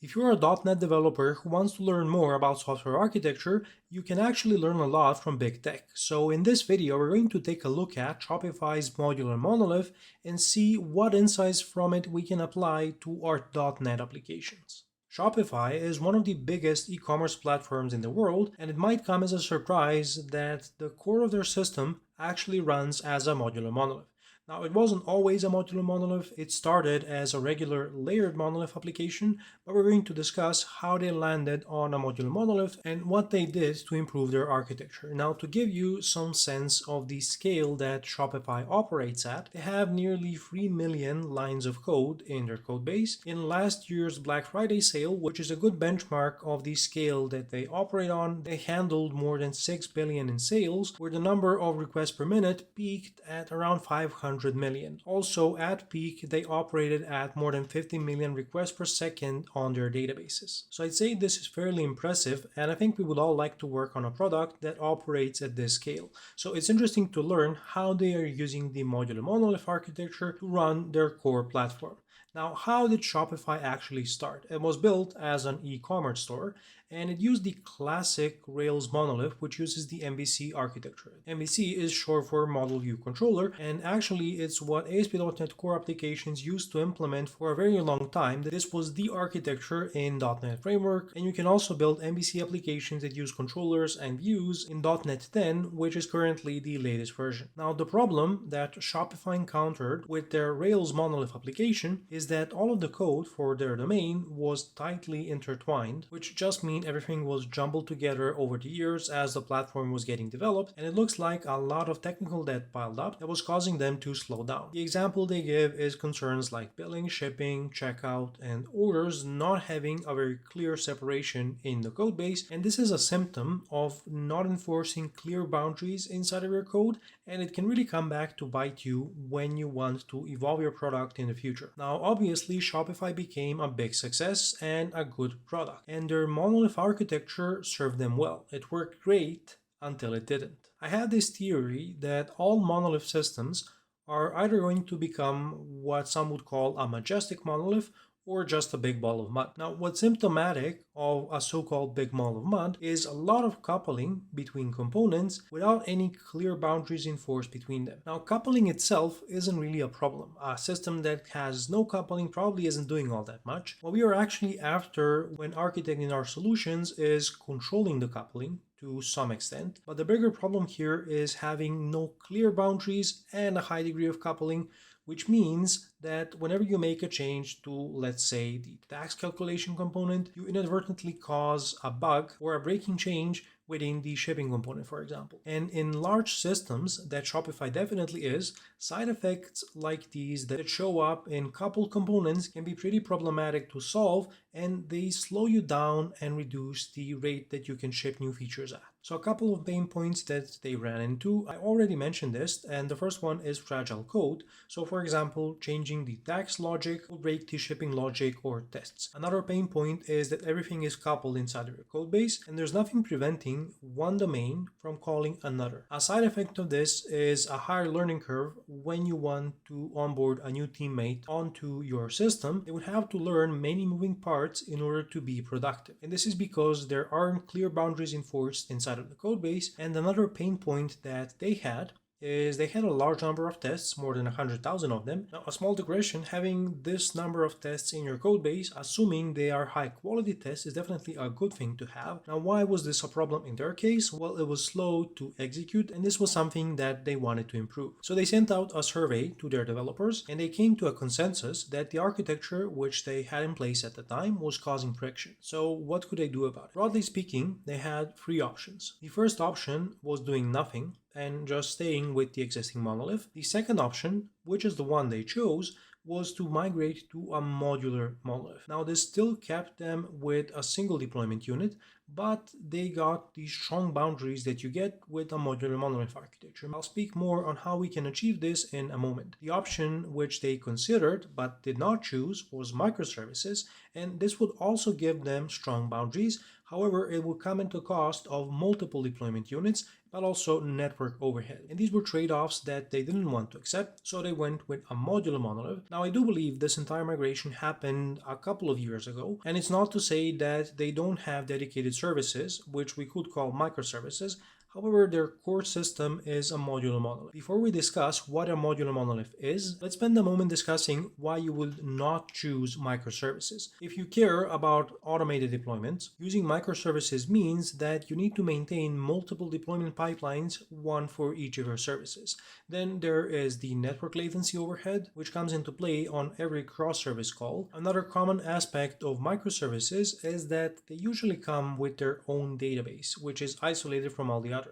If you're a .NET developer who wants to learn more about software architecture, you can actually learn a lot from big tech. So in this video, we're going to take a look at Shopify's modular monolith and see what insights from it we can apply to our .NET applications. Shopify is one of the biggest e-commerce platforms in the world, and it might come as a surprise that the core of their system actually runs as a modular monolith. Now, it wasn't always a modular monolith. It started as a regular layered monolith application, but we're going to discuss how they landed on a modular monolith and what they did to improve their architecture. Now, to give you some sense of the scale that Shopify operates at, they have nearly 3 million lines of code in their code base. In last year's Black Friday sale, which is a good benchmark of the scale that they operate on, they handled more than 6 billion in sales, where the number of requests per minute peaked at around 500 million. Also, at peak, they operated at more than 50 million requests per second on their databases. So I'd say this is fairly impressive, and I think we would all like to work on a product that operates at this scale. So it's interesting to learn how they are using the modular monolith architecture to run their core platform. Now, how did Shopify actually start? It was built as an e-commerce store, and it used the classic Rails monolith, which uses the MVC architecture. MVC is short for Model View Controller, and actually it's what ASP.NET Core applications used to implement for a very long time. This was the architecture in .NET Framework, and you can also build MVC applications that use controllers and views in .NET 10, which is currently the latest version. Now, the problem that Shopify encountered with their Rails monolith application is that all of the code for their domain was tightly intertwined, which just means everything was jumbled together over the years as the platform was getting developed, and it looks like a lot of technical debt piled up that was causing them to slow down. The example they give is concerns like billing, shipping, checkout, and orders not having a very clear separation in the code base, and this is a symptom of not enforcing clear boundaries inside of your code, and it can really come back to bite you when you want to evolve your product in the future. Now, obviously, Shopify became a big success and a good product, and their monolith architecture served them well. It worked great until it didn't. I have this theory that all monolith systems are either going to become what some would call a majestic monolith or just a big ball of mud. Now, what's symptomatic of a so-called big ball of mud is a lot of coupling between components without any clear boundaries enforced between them. Now, coupling itself isn't really a problem. A system that has no coupling probably isn't doing all that much. What we are actually after when architecting our solutions is controlling the coupling to some extent, but the bigger problem here is having no clear boundaries and a high degree of coupling, which means that whenever you make a change to, let's say, the tax calculation component, you inadvertently cause a bug or a breaking change within the shipping component, for example. And in large systems, that Shopify definitely is, side effects like these that show up in coupled components can be pretty problematic to solve, and they slow you down and reduce the rate that you can ship new features at. So a couple of pain points that they ran into, I already mentioned this, and the first one is fragile code. So for example, changing the tax logic will break the shipping logic or tests. Another pain point is that everything is coupled inside of your code base, and there's nothing preventing one domain from calling another. A side effect of this is a higher learning curve when you want to onboard a new teammate onto your system. They would have to learn many moving parts in order to be productive. And this is because there aren't clear boundaries enforced inside of the code base. And another pain point that they had is they had a large number of tests, more than 100,000 of them. Now, a small digression, having this number of tests in your code base, assuming they are high quality tests, is definitely a good thing to have. Now, why was this a problem in their case? Well, it was slow to execute, and this was something that they wanted to improve. So they sent out a survey to their developers, and they came to a consensus that the architecture which they had in place at the time was causing friction. So what could they do about it? Broadly speaking, they had three options. The first option was doing nothing and just staying with the existing monolith. The second option, which is the one they chose, was to migrate to a modular monolith. Now, this still kept them with a single deployment unit, but they got these strong boundaries that you get with a modular monolith architecture. I'll speak more on how we can achieve this in a moment. The option which they considered but did not choose was microservices, and this would also give them strong boundaries. However, it would come into cost of multiple deployment units, but also network overhead. And these were trade-offs that they didn't want to accept, so they went with a modular monolith. Now, I do believe this entire migration happened a couple of years ago, and it's not to say that they don't have dedicated services, which we could call microservices. However, their core system is a modular monolith. Before we discuss what a modular monolith is, let's spend a moment discussing why you would not choose microservices. If you care about automated deployments, using microservices means that you need to maintain multiple deployment pipelines, one for each of your services. Then there is the network latency overhead, which comes into play on every cross-service call. Another common aspect of microservices is that they usually come with their own database, which is isolated from all the others.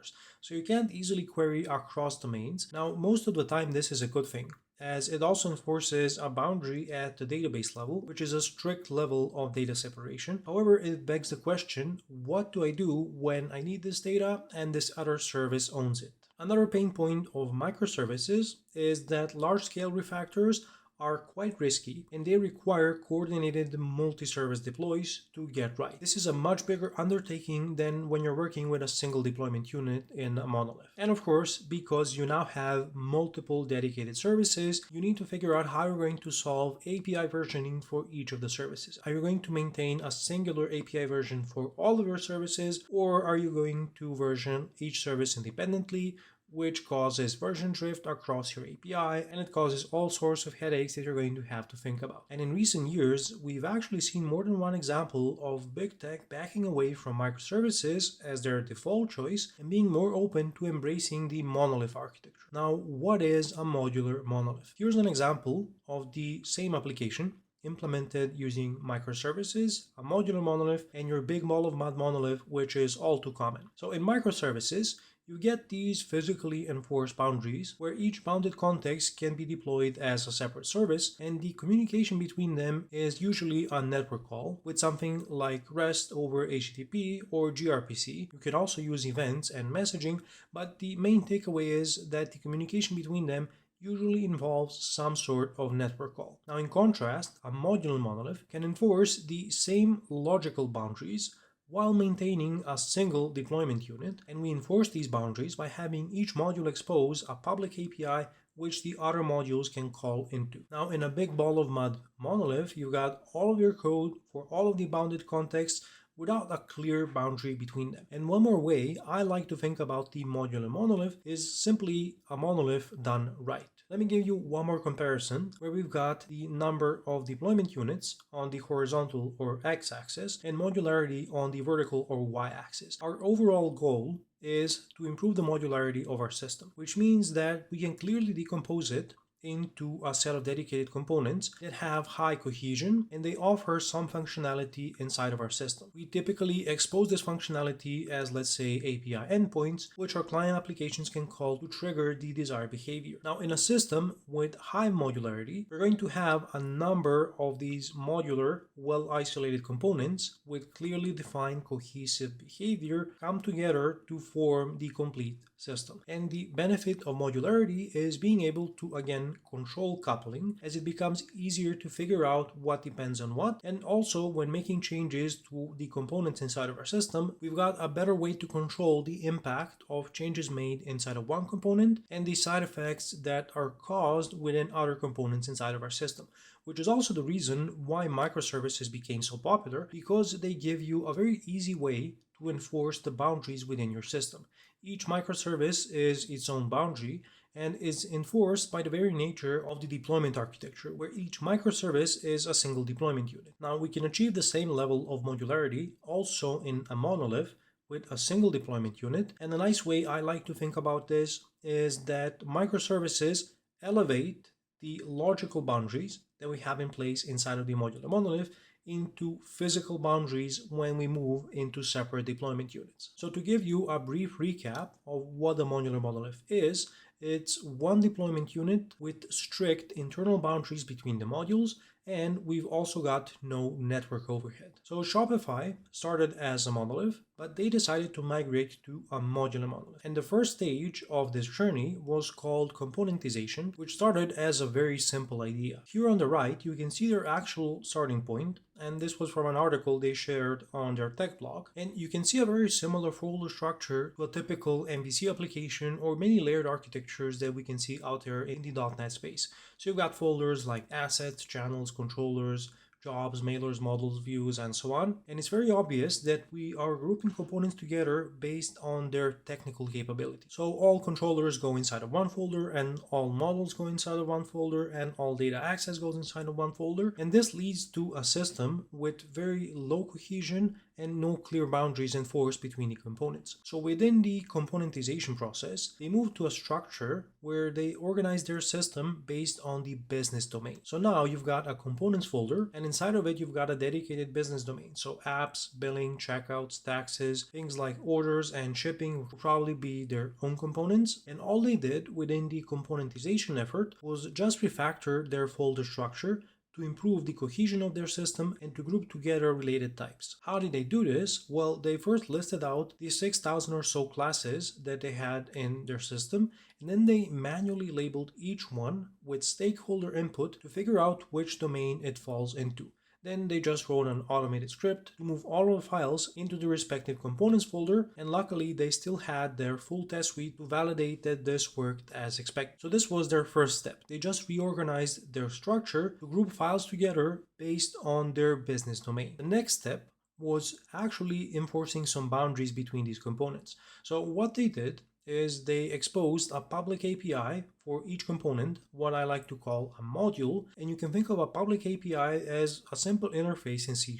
So you can't easily query across domains. Now, most of the time this is a good thing, as it also enforces a boundary at the database level, which is a strict level of data separation. However, it begs the question, what do I do when I need this data and this other service owns it? Another pain point of microservices is that large-scale refactors are quite risky and they require coordinated multi-service deploys to get right. This is a much bigger undertaking than when you're working with a single deployment unit in a monolith. And of course, because you now have multiple dedicated services, you need to figure out how you're going to solve API versioning for each of the services. Are you going to maintain a singular API version for all of your services, or are you going to version each service independently, which causes version drift across your API, and it causes all sorts of headaches that you're going to have to think about. And in recent years, we've actually seen more than one example of big tech backing away from microservices as their default choice and being more open to embracing the monolith architecture. Now, what is a modular monolith? Here's an example of the same application implemented using microservices, a modular monolith, and your big ball of mud monolith, which is all too common. So in microservices, you get these physically enforced boundaries where each bounded context can be deployed as a separate service, and the communication between them is usually a network call with something like REST over HTTP or gRPC. You can also use events and messaging, but the main takeaway is that the communication between them usually involves some sort of network call. Now, in contrast, a modular monolith can enforce the same logical boundaries while maintaining a single deployment unit, and we enforce these boundaries by having each module expose a public API which the other modules can call into. Now, in a big ball of mud monolith, you got all of your code for all of the bounded contexts without a clear boundary between them. And one more way I like to think about the modular monolith is simply a monolith done right. Let me give you one more comparison where we've got the number of deployment units on the horizontal or x-axis and modularity on the vertical or y-axis. Our overall goal is to improve the modularity of our system, which means that we can clearly decompose it into a set of dedicated components that have high cohesion and they offer some functionality inside of our system. We typically expose this functionality as, let's say, API endpoints, which our client applications can call to trigger the desired behavior. Now, in a system with high modularity, we're going to have a number of these modular, well-isolated components with clearly defined cohesive behavior come together to form the complete system. And the benefit of modularity is being able to, again, control coupling as it becomes easier to figure out what depends on what. And also, when making changes to the components inside of our system, we've got a better way to control the impact of changes made inside of one component and the side effects that are caused within other components inside of our system, which is also the reason why microservices became so popular, because they give you a very easy way to enforce the boundaries within your system. Each microservice is its own boundary and is enforced by the very nature of the deployment architecture, where each microservice is a single deployment unit. Now, we can achieve the same level of modularity also in a monolith with a single deployment unit. And a nice way I like to think about this is that microservices elevate the logical boundaries that we have in place inside of the modular monolith into physical boundaries when we move into separate deployment units. So to give you a brief recap of what the modular monolith is, it's one deployment unit with strict internal boundaries between the modules and we've also got no network overhead. So Shopify started as a monolith, but they decided to migrate to a modular monolith. And the first stage of this journey was called componentization, which started as a very simple idea. Here on the right, you can see their actual starting point, and this was from an article they shared on their tech blog. And you can see a very similar folder structure to a typical MVC application or many layered architectures that we can see out there in the .NET space. So you've got folders like assets, channels, controllers, jobs, mailers, models, views, and so on. And it's very obvious that we are grouping components together based on their technical capability. So all controllers go inside of one folder, and all models go inside of one folder, and all data access goes inside of one folder. And this leads to a system with very low cohesion and no clear boundaries enforced between the components. So within the componentization process, they moved to a structure where they organize their system based on the business domain. So now you've got a components folder, and inside of it, you've got a dedicated business domain. So apps, billing, checkouts, taxes, things like orders and shipping will probably be their own components. And all they did within the componentization effort was just refactor their folder structure to improve the cohesion of their system and to group together related types. How did they do this? Well, they first listed out the 6,000 or so classes that they had in their system, and then they manually labeled each one with stakeholder input to figure out which domain it falls into. Then they just wrote an automated script to move all of the files into the respective components folder, and luckily they still had their full test suite to validate that this worked as expected. So this was their first step. They just reorganized their structure to group files together based on their business domain. The next step was actually enforcing some boundaries between these components. So what they did is they exposed a public API for each component, what I like to call a module. And you can think of a public API as a simple interface in C#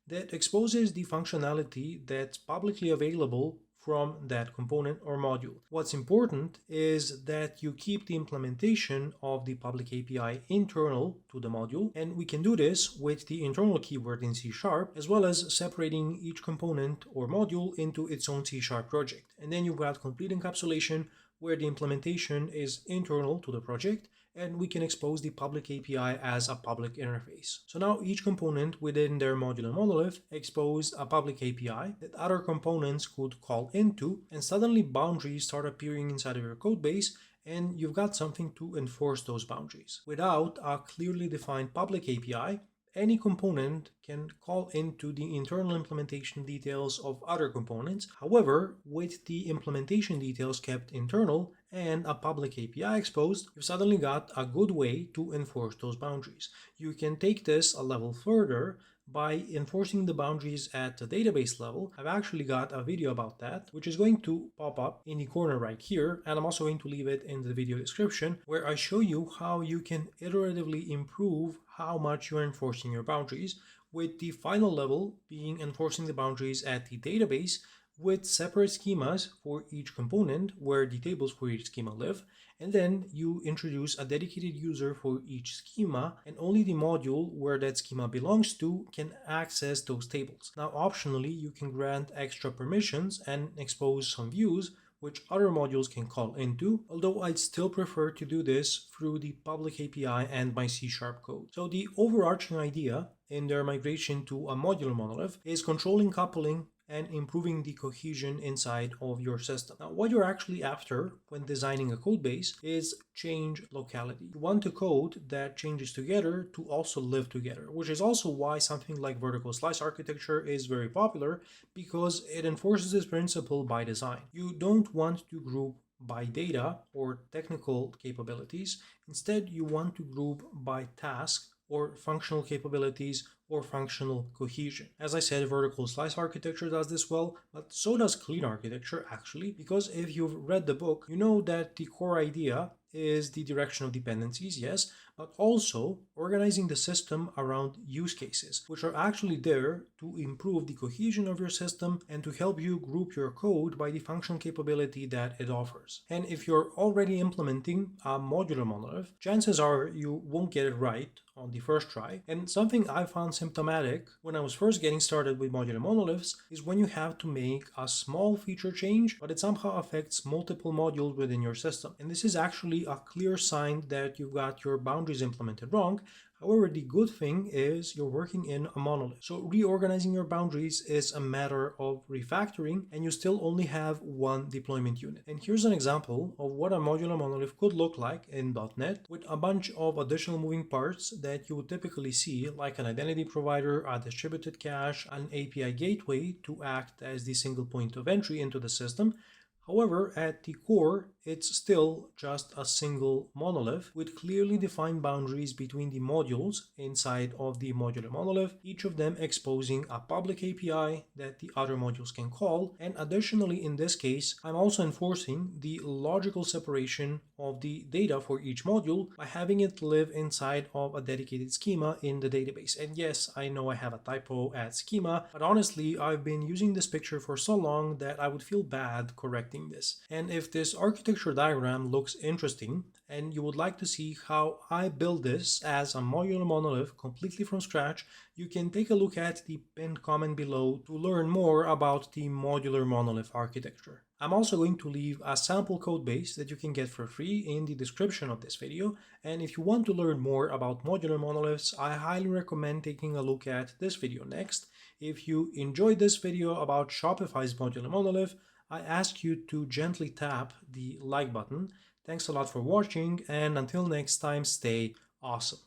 that exposes the functionality that's publicly available from that component or module. What's important is that you keep the implementation of the public API internal to the module, and we can do this with the internal keyword in C#, as well as separating each component or module into its own C# project. And then you've got complete encapsulation where the implementation is internal to the project, and we can expose the public API as a public interface. So now each component within their modular monolith exposed a public API that other components could call into, and suddenly boundaries start appearing inside of your codebase, and you've got something to enforce those boundaries. Without a clearly defined public API, any component can call into the internal implementation details of other components. However, with the implementation details kept internal and a public API exposed, you've suddenly got a good way to enforce those boundaries. You can take this a level further by enforcing the boundaries at the database level. I've actually got a video about that, which is going to pop up in the corner right here, and I'm also going to leave it in the video description, where I show you how you can iteratively improve how much you're enforcing your boundaries, with the final level being enforcing the boundaries at the database with separate schemas for each component where the tables for each schema live, and then you introduce a dedicated user for each schema, and only the module where that schema belongs to can access those tables. Now optionally, you can grant extra permissions and expose some views which other modules can call into, although I'd still prefer to do this through the public API and my C# code. So the overarching idea in their migration to a modular monolith is controlling coupling and improving the cohesion inside of your system. Now, what you're actually after when designing a code base is change locality. You want a code that changes together to also live together, which is also why something like vertical slice architecture is very popular, because it enforces this principle by design. You don't want to group by data or technical capabilities. Instead, you want to group by task or functional capabilities or functional cohesion. As I said, vertical slice architecture does this well, but so does clean architecture actually, because if you've read the book, you know that the core idea is the direction of dependencies, yes, but also organizing the system around use cases, which are actually there to improve the cohesion of your system and to help you group your code by the functional capability that it offers. And if you're already implementing a modular monolith, chances are you won't get it right on the first try. And something I found symptomatic when I was first getting started with modular monoliths is when you have to make a small feature change, but it somehow affects multiple modules within your system. And this is actually a clear sign that you've got your boundaries implemented wrong. However, the good thing is you're working in a monolith. So reorganizing your boundaries is a matter of refactoring, and you still only have one deployment unit. And here's an example of what a modular monolith could look like in .NET with a bunch of additional moving parts that you would typically see, like an identity provider, a distributed cache, an API gateway to act as the single point of entry into the system. However, at the core, it's still just a single monolith with clearly defined boundaries between the modules inside of the modular monolith, each of them exposing a public API that the other modules can call. And additionally, in this case, I'm also enforcing the logical separation of the data for each module by having it live inside of a dedicated schema in the database. And yes, I know I have a typo at schema, but honestly, I've been using this picture for so long that I would feel bad correcting this. And if this architecture diagram looks interesting and you would like to see how I build this as a modular monolith completely from scratch, you can take a look at the pinned comment below to learn more about the modular monolith architecture. I'm also going to leave a sample code base that you can get for free in the description of this video, and if you want to learn more about modular monoliths, I highly recommend taking a look at this video next. If you enjoyed this video about Shopify's modular monolith, I ask you to gently tap the like button. Thanks a lot for watching, and until next time, stay awesome.